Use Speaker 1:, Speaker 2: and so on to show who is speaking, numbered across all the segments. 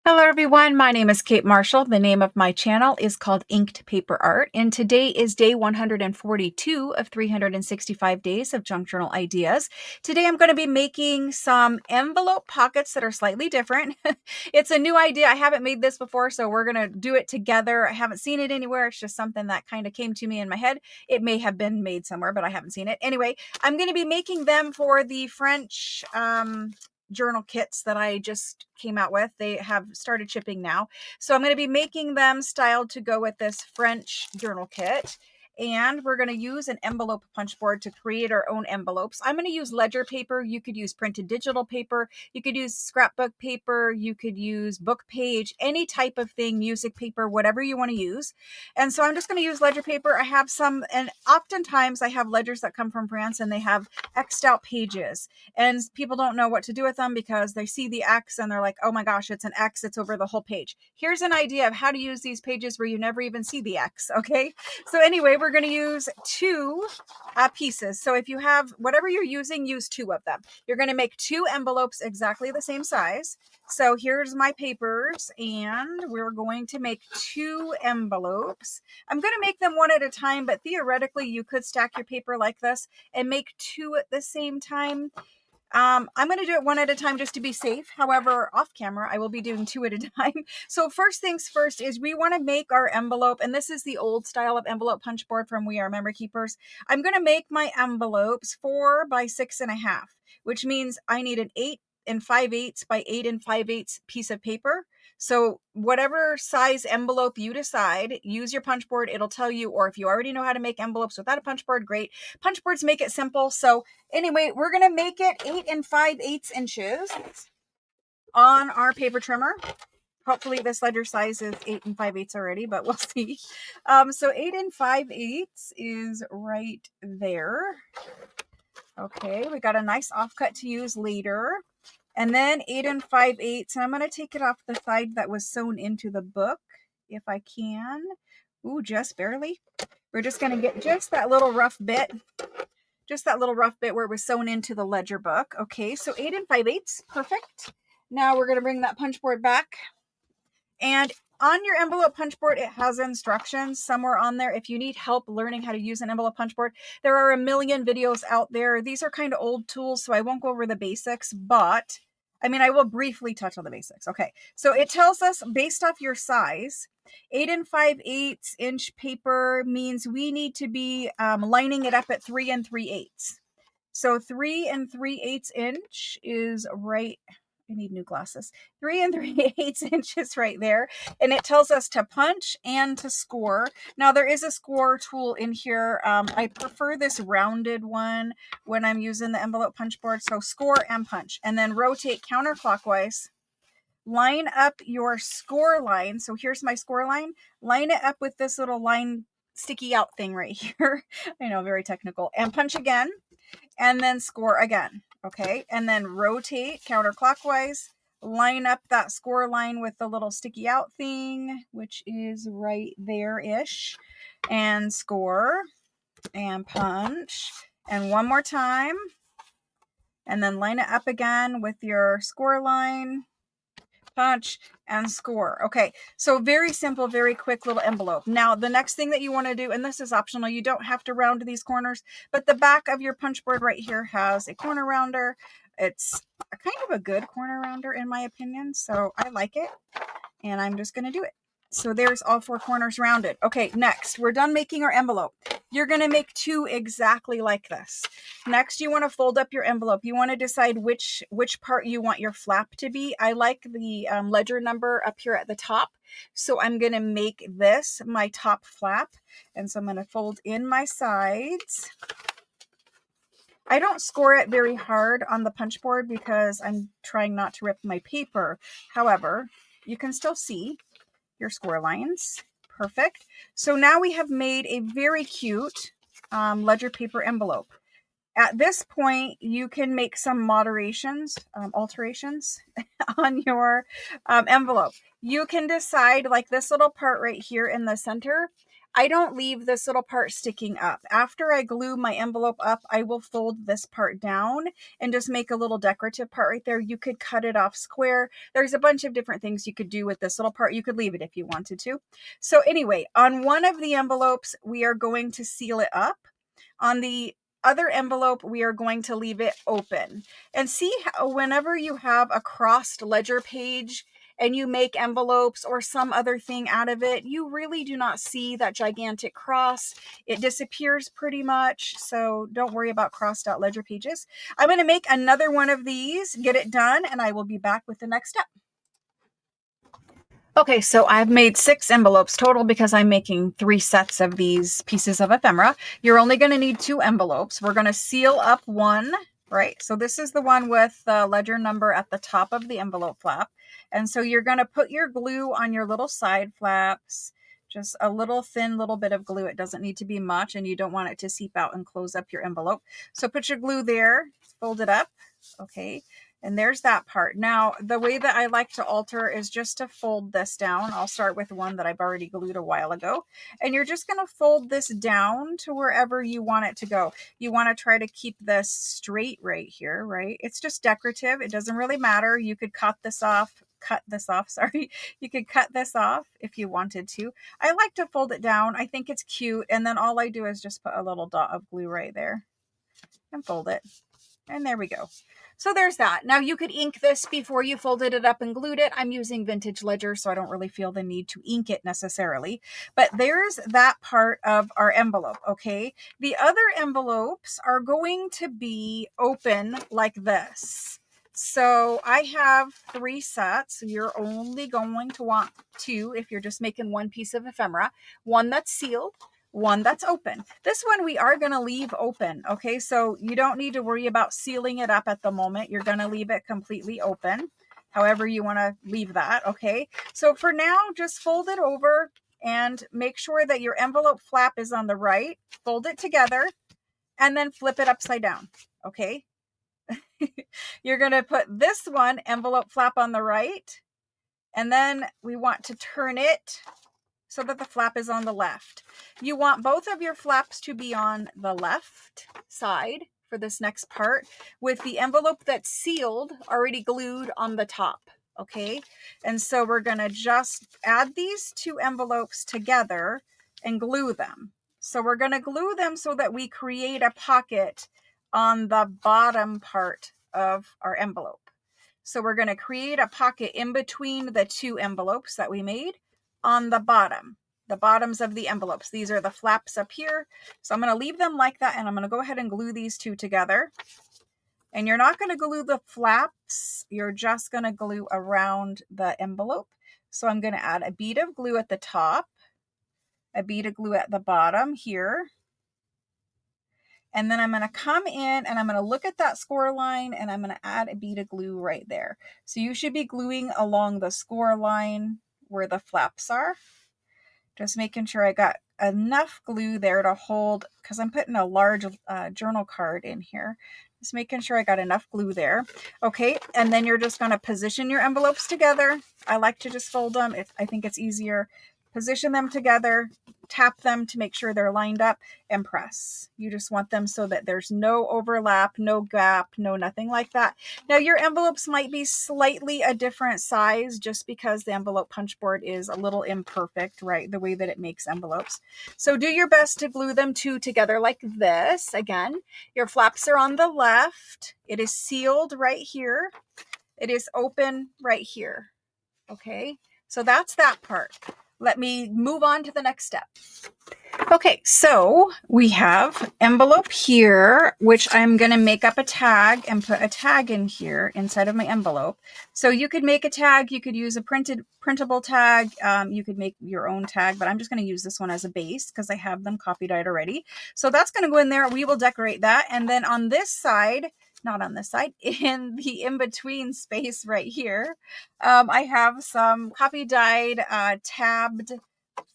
Speaker 1: Hello everyone, my name is Kate Marshall. The name of my channel is called Inked Paper Art, and today is day 142 of 365 days of junk journal ideas. Today I'm going to be making some envelope pockets that are slightly different. It's a new idea. I haven't made this before, so we're going to do it together. I haven't seen it anywhere. It's just something that kind of came to me in my head. It may have been made somewhere, but I haven't seen it. Anyway, I'm going to be making them for the French journal kits that I just came out with. They have started shipping now. So I'm going to be making them styled to go with this French journal kit. And we're going to use an envelope punch board to create our own envelopes. I'm going to use ledger paper. You could use printed digital paper. You could use scrapbook paper. You could use book page, any type of thing, music paper, whatever you want to use. And so I'm just going to use ledger paper. I have some, and oftentimes I have ledgers that come from France and they have X'd out pages. And people don't know what to do with them because they see the X and they're like, oh my gosh, it's an X. It's over the whole page. Here's an idea of how to use these pages where you never even see the X. Okay. So anyway, we're going to use two pieces. So if you have whatever you're using, use two of them. You're going to make two envelopes exactly the same size. So here's my papers and we're going to make two envelopes. I'm going to make them one at a time, but theoretically you could stack your paper like this and make two at the same time. I'm going to do it one at a time just to be safe. However, off camera, I will be doing two at a time. So first things first is we want to make our envelope, and this is the old style of envelope punch board from We Are Memory Keepers. I'm going to make my envelopes 4 by 6.5, which means I need an 8 and 5/8 by 8 and 5/8 piece of paper. So whatever size envelope you decide, use your punch board. It'll tell you, or if you already know how to make envelopes without a punch board, great. Punch boards make it simple. So anyway, we're going to make it 8 and 5/8 inches on our paper trimmer. Hopefully this ledger size is 8 and 5/8 already, but we'll see. So 8 and 5/8 is right there. Okay, we got a nice offcut to use later. And then 8 and 5/8, and I'm going to take it off the side that was sewn into the book, if I can. Ooh, just barely. We're just going to get just that little rough bit. Just that little rough bit where it was sewn into the ledger book. Okay, so 8 and 5/8, perfect. Now we're going to bring that punch board back. And on your envelope punch board, it has instructions somewhere on there. If you need help learning how to use an envelope punch board, there are a million videos out there. These are kind of old tools, so I won't go over the basics, but I mean, I will briefly touch on the basics. Okay, so it tells us based off your size, 8 and 5/8 inch paper means we need to be lining it up at 3 and 3/8. So 3 and 3/8 inch is right. I need new glasses. 3 and 3/8 inches right there. And it tells us to punch and to score. Now there is a score tool in here. I prefer this rounded one when I'm using the envelope punch board. So score and punch, and then rotate counterclockwise. Line up your score line. So here's my score line. Line it up with this little line sticky out thing right here. I know, very technical. And punch again, and then score again. Okay, and then rotate counterclockwise, line up that score line with the little sticky out thing, which is right there-ish, and score, and punch, and one more time, and then line it up again with your score line, punch, and score. Okay, so very simple, very quick little envelope. Now, the next thing that you want to do, and this is optional, you don't have to round these corners, but the back of your punch board right here has a corner rounder. It's a kind of a good corner rounder in my opinion, so I like it, and I'm just going to do it. So there's all 4 corners rounded. Okay, next, we're done making our envelope. You're going to make 2 exactly like this. Next, you want to fold up your envelope. You want to decide which part you want your flap to be. I like the ledger number up here at the top. So I'm going to make this my top flap. And so I'm going to fold in my sides. I don't score it very hard on the punch board because I'm trying not to rip my paper. However, you can still see your score lines. Perfect. So now we have made a very cute ledger paper envelope. At this point, you can make some alterations on your envelope. You can decide, like this little part right here in the center, I don't leave this little part sticking up. After I glue my envelope up, I will fold this part down and just make a little decorative part right there. You could cut it off square. There's a bunch of different things you could do with this little part. You could leave it if you wanted to. So anyway, on one of the envelopes, we are going to seal it up. On the other envelope, we are going to leave it open. And see how whenever you have a crossed ledger page and you make envelopes or some other thing out of it, you really do not see that gigantic cross. It disappears pretty much. So don't worry about crossed out ledger pages. I'm going to make another one of these, get it done, and I will be back with the next step. Okay, so I've made 6 envelopes total because I'm making 3 sets of these pieces of ephemera. You're only going to need 2 envelopes. We're going to seal up one, right? So this is the one with the ledger number at the top of the envelope flap. And so you're going to put your glue on your little side flaps, just a little thin little bit of glue. It doesn't need to be much, and you don't want it to seep out and close up your envelope. So put your glue there, fold it up, okay? And there's that part. Now, the way that I like to alter is just to fold this down. I'll start with one that I've already glued a while ago. And you're just going to fold this down to wherever you want it to go. You want to try to keep this straight right here, right? It's just decorative. It doesn't really matter. You could cut this off, sorry. You could cut this off if you wanted to. I like to fold it down. I think it's cute. And then all I do is just put a little dot of glue right there and fold it. And there we go. So there's that. Now you could ink this before you folded it up and glued it. I'm using vintage ledger, so I don't really feel the need to ink it necessarily. But there's that part of our envelope, okay? The other envelopes are going to be open like this. So I have 3 sets. You're only going to want 2 if you're just making one piece of ephemera. One that's sealed, one that's open. This one we are going to leave open, okay? So you don't need to worry about sealing it up at the moment. You're going to leave it completely open, however you want to leave that, okay? So for now, just fold it over and make sure that your envelope flap is on the right. Fold it together and then flip it upside down, okay? You're going to put this one envelope flap on the right, and then we want to turn it so that the flap is on the left. You want both of your flaps to be on the left side for this next part, with the envelope that's sealed already glued on the top, okay? And so we're gonna just add these 2 envelopes together and glue them. So we're gonna glue them so that we create a pocket on the bottom part of our envelope. So we're gonna create a pocket in between the 2 envelopes that we made on the bottoms of the envelopes. These are the flaps up here. So I'm going to leave them like that, and I'm going to go ahead and glue these 2 together. And you're not going to glue the flaps. You're just going to glue around the envelope. So I'm going to add a bead of glue at the top, a bead of glue at the bottom here. And then I'm going to come in and I'm going to look at that score line, and I'm going to add a bead of glue right there. So you should be gluing along the score line where the flaps are. Just making sure I got enough glue there to hold, because I'm putting a large journal card in here. Just making sure I got enough glue there. Okay, and then you're just going to position your envelopes together. I like to just fold them. I think it's easier. Position them together, tap them to make sure they're lined up, and press. You just want them so that there's no overlap, no gap, no nothing like that. Now your envelopes might be slightly a different size just because the envelope punch board is a little imperfect, right? The way that it makes envelopes. So do your best to glue them 2 together like this. Again, your flaps are on the left. It is sealed right here. It is open right here. Okay, so that's that part. Let me move on to the next step. Okay, so we have envelope here, which I'm going to make up a tag and put a tag in here inside of my envelope. So you could make a tag, you could use a printable tag, you could make your own tag, but I'm just going to use this one as a base because I have them copied out already. So that's going to go in there. We will decorate that. And then on this side, not on this side, in the in-between space right here, I have some copy dyed tabbed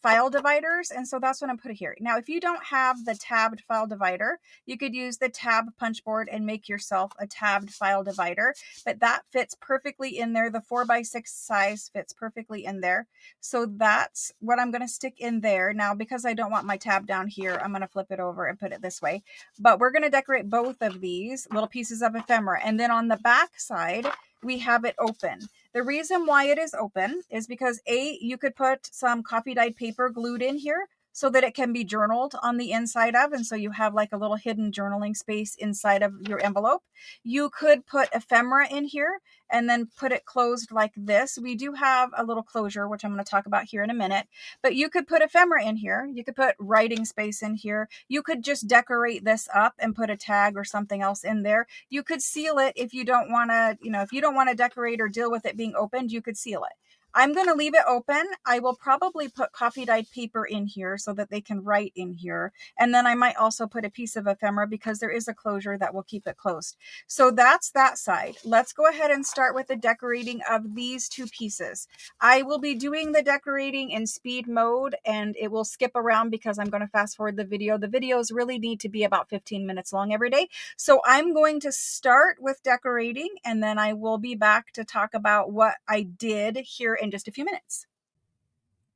Speaker 1: file dividers, and so that's what I'm putting here. Now, if you don't have the tabbed file divider, you could use the tab punch board and make yourself a tabbed file divider, but that fits perfectly in there. The 4x6 size fits perfectly in there. So that's what I'm going to stick in there. Now, because I don't want my tab down here, I'm going to flip it over and put it this way. But we're going to decorate both of these little pieces of ephemera. And then on the back side, we have it open. The reason why it is open is because you could put some coffee dyed paper glued in here so that it can be journaled on the inside of, and so you have like a little hidden journaling space inside of your envelope. You could put ephemera in here and then put it closed like this. We do have a little closure, which I'm going to talk about here in a minute, but you could put ephemera in here. You could put writing space in here. You could just decorate this up and put a tag or something else in there. You could seal it if you don't want to, if you don't want to decorate or deal with it being opened, you could seal it. I'm going to leave it open. I will probably put coffee dyed paper in here so that they can write in here. And then I might also put a piece of ephemera because there is a closure that will keep it closed. So that's that side. Let's go ahead and start with the decorating of these two pieces. I will be doing the decorating in speed mode and it will skip around because I'm going to fast forward the video. The videos really need to be about 15 minutes long every day. So I'm going to start with decorating and then I will be back to talk about what I did here in just a few minutes.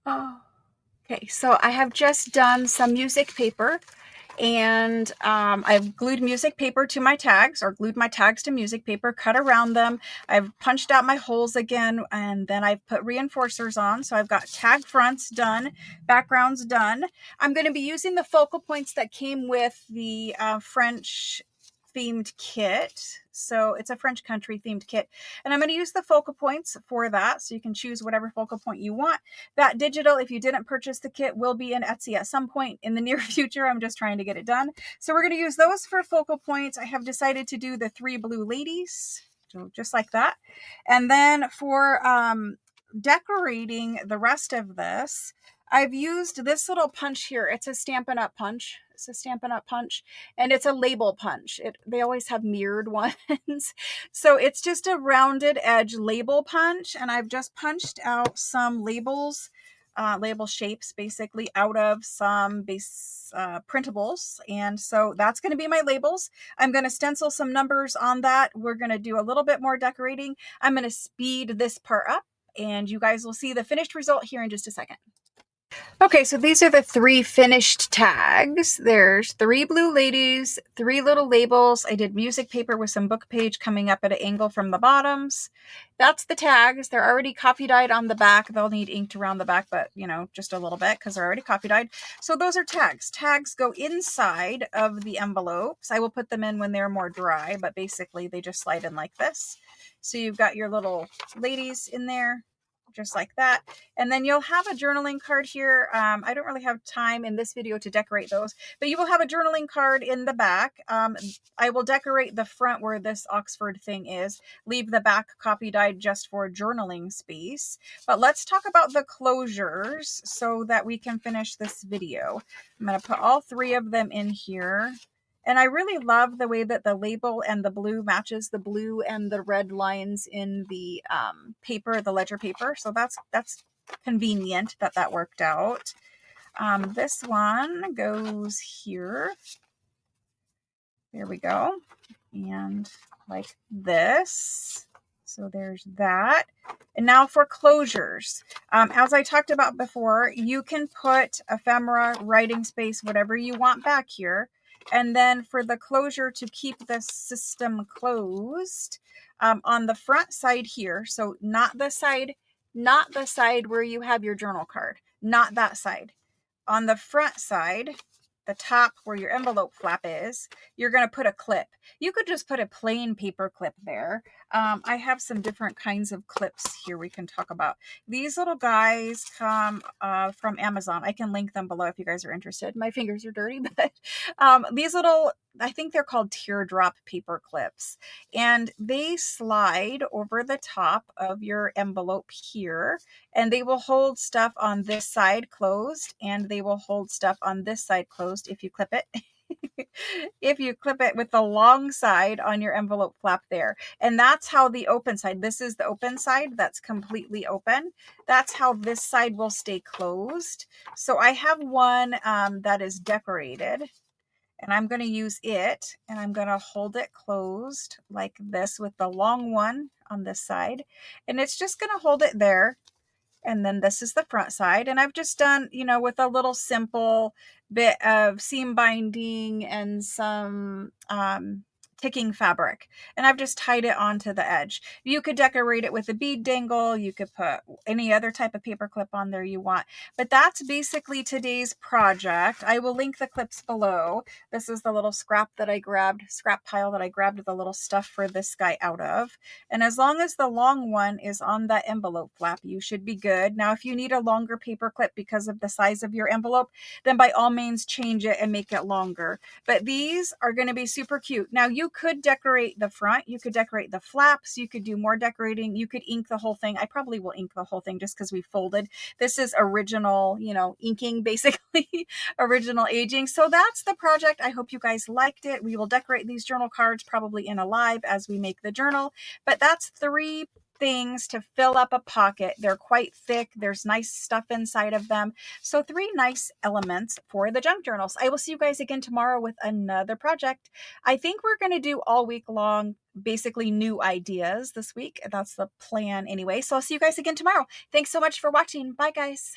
Speaker 1: Oh, okay. So I have just done some music paper and I've glued music paper to my tags, or glued my tags to music paper, cut around them. I've punched out my holes again, and then I've put reinforcers on. So I've got tag fronts done, backgrounds done. I'm going to be using the focal points that came with the French themed kit. So it's a French country themed kit. And I'm going to use the focal points for that. So you can choose whatever focal point you want. That digital, if you didn't purchase the kit, will be in Etsy at some point in the near future. I'm just trying to get it done. So we're going to use those for focal points. I have decided to do the 3 blue ladies. So just like that. And then for decorating the rest of this, I've used this little punch here. It's a Stampin' Up punch. It's a Stampin' Up punch, and it's a label punch. They always have mirrored ones. So it's just a rounded edge label punch, and I've just punched out some labels, label shapes basically out of some base printables. And so that's going to be my labels. I'm going to stencil some numbers on that. We're going to do a little bit more decorating. I'm going to speed this part up, and you guys will see the finished result here in just a second. Okay, so these are the 3 finished tags. There's 3 blue ladies, 3 little labels. I did music paper with some book page coming up at an angle from the bottoms. That's the tags. They're already coffee dyed on the back. They'll need inked around the back, but just a little bit because they're already coffee dyed. So those are tags. Tags go inside of the envelopes. I will put them in when they're more dry, but basically they just slide in like this. So you've got your little ladies in there, just like that. And then you'll have a journaling card here. I don't really have time in this video to decorate those, but you will have a journaling card in the back. I will decorate the front where this Oxford thing is, leave the back coffee dyed just for journaling space. But let's talk about the closures so that we can finish this video. I'm going to put all 3 of them in here. And I really love the way that the label and the blue matches the blue and the red lines in the paper, the ledger paper. So that's convenient that worked out. This one goes here. There we go. And like this. So there's that. And now for closures. As I talked about before, you can put ephemera, writing space, whatever you want back here. And then for the closure to keep the system closed, on the front side here, so not the side where you have your journal card, not that side. On the front side, the top where your envelope flap is, you're going to put a clip. You could just put a plain paper clip there. I have some different kinds of clips here we can talk about. These little guys come from Amazon. I can link them below if you guys are interested. My fingers are dirty, but these little, I think they're called teardrop paper clips, and they slide over the top of your envelope here, and they will hold stuff on this side closed, and they will hold stuff on this side closed if you clip it. if you clip it with the long side on your envelope flap there. And that's how the open side, this is the open side that's completely open. That's how this side will stay closed. So I have one that is decorated, and I'm going to use it, and I'm going to hold it closed like this with the long one on this side. And it's just going to hold it there. And then this is the front side. And I've just done, you know, with a little simple bit of seam binding and some ticking fabric. And I've just tied it onto the edge. You could decorate it with a bead dangle. You could put any other type of paper clip on there you want. But that's basically today's project. I will link the clips below. This is the little scrap that I grabbed, scrap pile that I grabbed the little stuff for this guy out of. And as long as the long one is on that envelope flap, you should be good. Now, if you need a longer paper clip because of the size of your envelope, then by all means change it and make it longer. But these are going to be super cute. Now, you could decorate the front. You could decorate the flaps. You could do more decorating. You could ink the whole thing. I probably will ink the whole thing just because we folded. This is original, you know, inking, basically, original aging. So that's the project. I hope you guys liked it. We will decorate these journal cards probably in a live as we make the journal. But that's 3 things to fill up a pocket. They're quite thick. There's nice stuff inside of them. So 3 nice elements for the junk journals. I will see you guys again tomorrow with another project. I think we're going to do all week long, basically new ideas this week. That's the plan anyway. So I'll see you guys again tomorrow. Thanks so much for watching. Bye, guys.